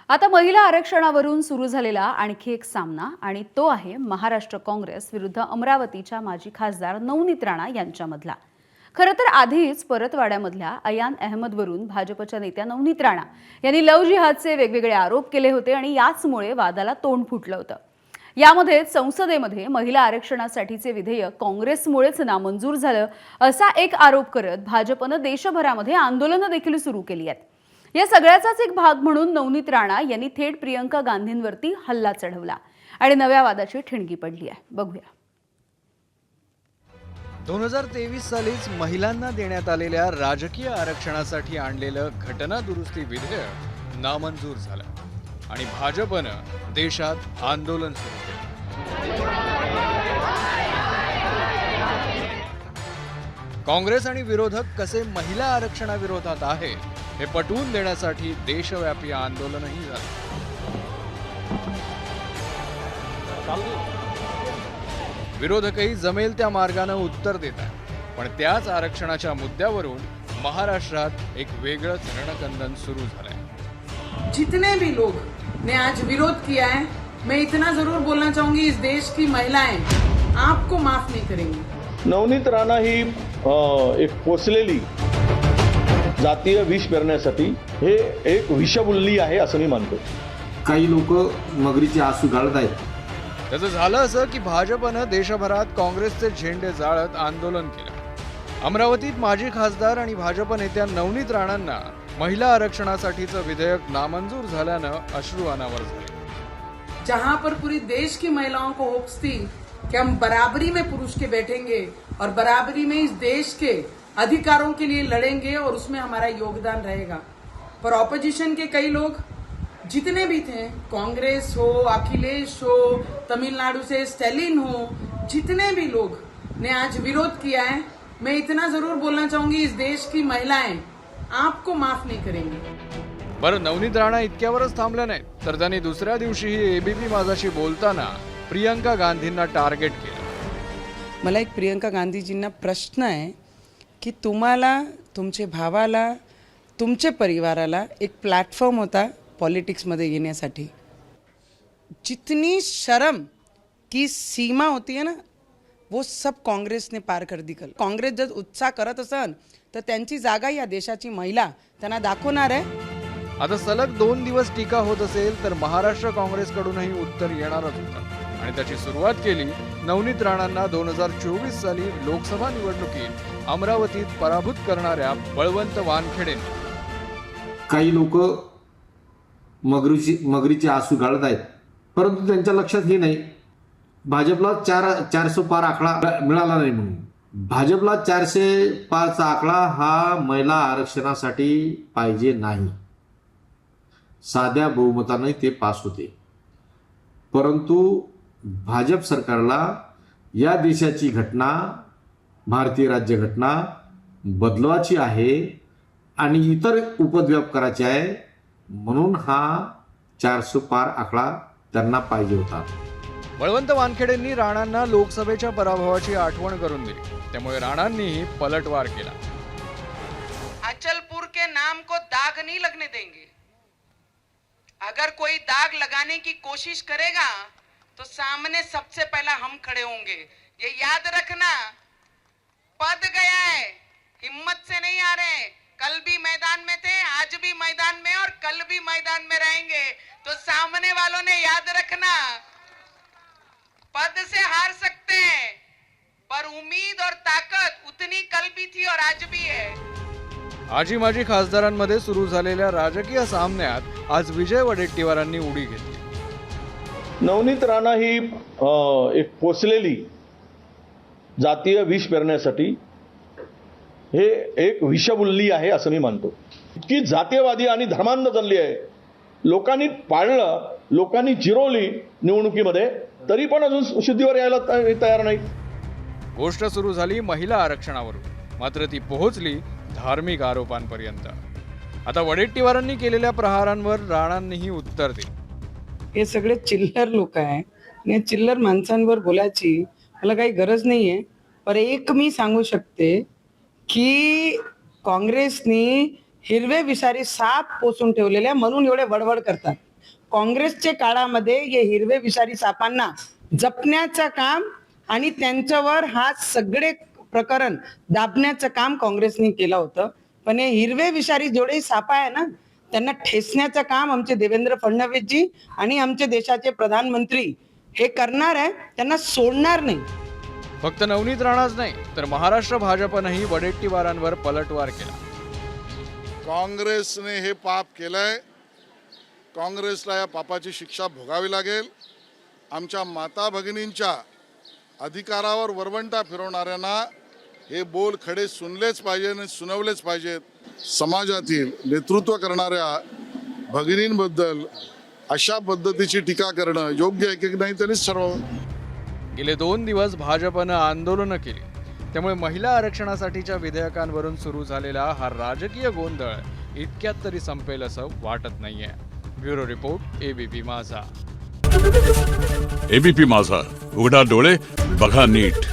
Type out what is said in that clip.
आता महिला आरक्षणावरून सुरू झालेला आणखी एक सामना आणि तो आहे महाराष्ट्र काँग्रेस विरुद्ध अमरावतीच्या माजी खासदार नवनीत राणा यांच्यामधला. खरं तर आधीच परतवाड्यामधल्या अयान अहमदवरून भाजपच्या नेत्या नवनीत राणा यांनी लव्ह जिहादचे वेगवेगळे आरोप केले होते आणि याचमुळे वादाला तोंड फुटलं होतं. यामध्ये संसदेमध्ये महिला आरक्षणासाठीचे विधेयक काँग्रेसमुळेच नामंजूर झालं असा एक आरोप करत भाजपनं देशभरामध्ये आंदोलनं देखील सुरू केली आहेत. या सगळ्याचाच एक भाग म्हणून नवनीत राणा यांनी थेट प्रियंका गांधींवरती हल्ला चढवला आणि नव्या वादाची ठिणगी पडली आहे. बघूया. 2023 सालीच महिलांना देण्यात आलेल्या राजकीय आरक्षणासाठी आणलेलं घटना दुरुस्ती विधेयक नामंजूर झालं आणि भाजपनं देशात आंदोलन सुरू केलं. काँग्रेस आणि विरोधक कसे महिला आरक्षणाविरोधात आहे हे पटवून देण्यासाठी देशव्यापी आंदोलनही झालं. विरोधकही जमेल त्या मार्गाने उत्तर देत आहेत, पण त्याच आरक्षणाच्या मुद्द्यावरून महाराष्ट्रात एक वेगळंच रणकंदन सुरू झालंय. जितने भी लोग ने आज विरोध किया है, मैं इतना जरूर बोलना चाहूंगी, इस देश की महिलाएं आपको माफ नहीं करेंगी. नवनीत राणा ही एक पोचलेली जातीय विष पेरण्यासाठी हे एक विषबुल्ली आहे असं मी मानतो. काही लोक मगरीचे आसू गाळत आहेत. त्याचं झालं असं की भाजपनं देशभरात काँग्रेसचे झेंडे जाळत आंदोलन केलं. अमरावतीत माजी खासदार आणि भाजप नेत्या नवनीत राणांना महिला आरक्षणासाठीचं विधेयक नामंजूर झाल्यानं अश्रू अनावर झाले. जहां पर पूरी देश की महिलाओं को होप्स थी कि हम बराबरी में पुरुष के बैठेंगे और बराबरी में इस देश के अधिकारों के लिए लड़ेंगे और उसमें हमारा योगदान रहेगा, पर ऑपोजिशन के कई लोग जितने भी थे, कांग्रेस हो, अखिलेश हो, तमिलनाडु से स्टैलिन हो, जितने भी लोग ने आज विरोध किया है, मैं इतना जरूर बोलना चाहूंगी, इस देश की महिलाएं आपको माफ नहीं करेंगी. बरं, नवनीत राणा इतक्यावरच थांबल्या नाहीत, तर त्यांनी दुसऱ्या दिवशीही एबीपी माझाशी बोलताना प्रियंका गांधींना टार्गेट केलं. मला एक प्रियंका गांधीजींना प्रश्न आहे की तुम्हाला, तुमचे भावाला, तुमचे परिवाराला एक प्लॅटफॉर्म होता पॉलिटिक्समध्ये येण्यासाठी. जितनी शर्म की सीमा होती है ना, वो सब काँग्रेस ने पार कर दी. काँग्रेस जर उत्साह करत असन तर त्यांची जागा या देशाची महिला त्यांना दाखवणार आहे. आता सलग 2 दिवस टीका होत असेल तर महाराष्ट्र काँग्रेसकडूनही उत्तर येणारच होतं आणि त्याची सुरुवात केली नवनीत राणांना 2024 साली लोकसभा निवडणुकीत अमरावतीत पराभूत करणाऱ्या बळवंत वानखेडेंनी. काही लोक मगरीचे आसू गाळत आहेत, परंतु त्यांच्या लक्षात हे नाही भाजपला 400 पार आकडा मिळाला नाही म्हणून. भाजपला 400 पारचा आकडा हा महिला आरक्षणासाठी पाहिजे नाही. साध्या बहुमताने ते पास होते, परंतु भाजप सरकारला या देशाची घटना, भारतीय राज्यघटना बदलवायची आहे आणि इतर उपद्व्याप करायचे आहे, म्हणून हा 400 पार आकडा त्यांना पाहिजे होता. बळवंत वानखेडेंनी राणांना लोकसभेच्या पराभवाची आठवण करून दिली, त्यामुळे राणांनीही पलटवार केला. अचलपुर के नाम को दाग नहीं लगने देंगे. अगर कोई दाग लगाने की कोशिश करेगा तो सामने सबसे पहला हम खड़े होंगे. ये याद रखना, पद गया है, हिम्मत से नहीं आ रहे. कल भी मैदान में थे, आज भी मैदान में और कल भी मैदान में रहेंगे. तो सामने वालों ने याद रखना, पद से हार सकते हैं पर उम्मीद और ताकत उतनी कल भी थी और आज भी है. आजी माजी खासदारांमध्ये सुरू झालेल्या राजकीय सामन्यात आज विजय वडेट्टीवारांनी उडी घेतली. नवनीत राणा ही एक पोचलेली जातीय विष पेरण्यासाठी हे एक विषबुल्ली आहे असं मी मानतो. इतकी जातीयवादी आणि धर्मांध बनली आहे, लोकांनी पाळलं, लोकांनी जिरवली निवडणुकीमध्ये, तरी पण अजून शुद्धीवर यायला तयार नाही. गोष्ट सुरू झाली महिला आरक्षणावरून, मात्र ती पोहोचली धार्मिक आरोपांपर्यंत. आता वडेट्टीवारांनी केलेल्या प्रहारांवर राणांनीही उत्तर दिले. हे सगळे चिल्लर लोक आहे आणि चिल्लर माणसांवर बोलायची मला काही गरज नाही आहे. पर एक मी सांगू शकते की काँग्रेसनी हिरवे विषारी साप पोसून ठेवलेल्या म्हणून एवढे वडवड करतात. काँग्रेसच्या काळामध्ये हे हिरवे विषारी सापांना जपण्याचं काम आणि त्यांच्यावर हा सगळे प्रकरण दाबण्याचं काम काँग्रेसने केलं होतं. पण हे हिरवे विषारी जेवढे साप आहे ना, त्यांना ठेचण्याचं काम आमचे देवेंद्र फडणवीसजी आणि आमचे देशाचे प्रधानमंत्री हे करणार आहे, त्यांना सोडणार नाही. फक्त नवनीत राणाच नाही तर महाराष्ट्र भाजपनंही वडेट्टीवारांवर पलटवार केला. काँग्रेसने हे पाप केलंय. काँग्रेसला या पापाची शिक्षा भोगावी लागेल. आमच्या माता भगिनींच्या अधिकारावर वरवंटा फिरवणाऱ्यांना हे बोल खडे सुनलेच पाहिजे आणि सुनावलेच पाहिजेत. समाजातील नेतृत्व करणाऱ्या भगिनींबद्दल अशा पद्धतीची टीका करणं योग्य आहे की नाही त्यांनीच ठरवावं. गेले 2 दिवस भाजपनं आंदोलनं केली. त्यामुळे महिला आरक्षणासाठीच्या विधेयकांवरून सुरू झालेला हा राजकीय गोंधळ इतक्यात तरी संपेल असं वाटत नाहीये. ब्युरो रिपोर्ट, एबीपी माझा. एबीपी माझा, उघडा डोळे बघा नीट.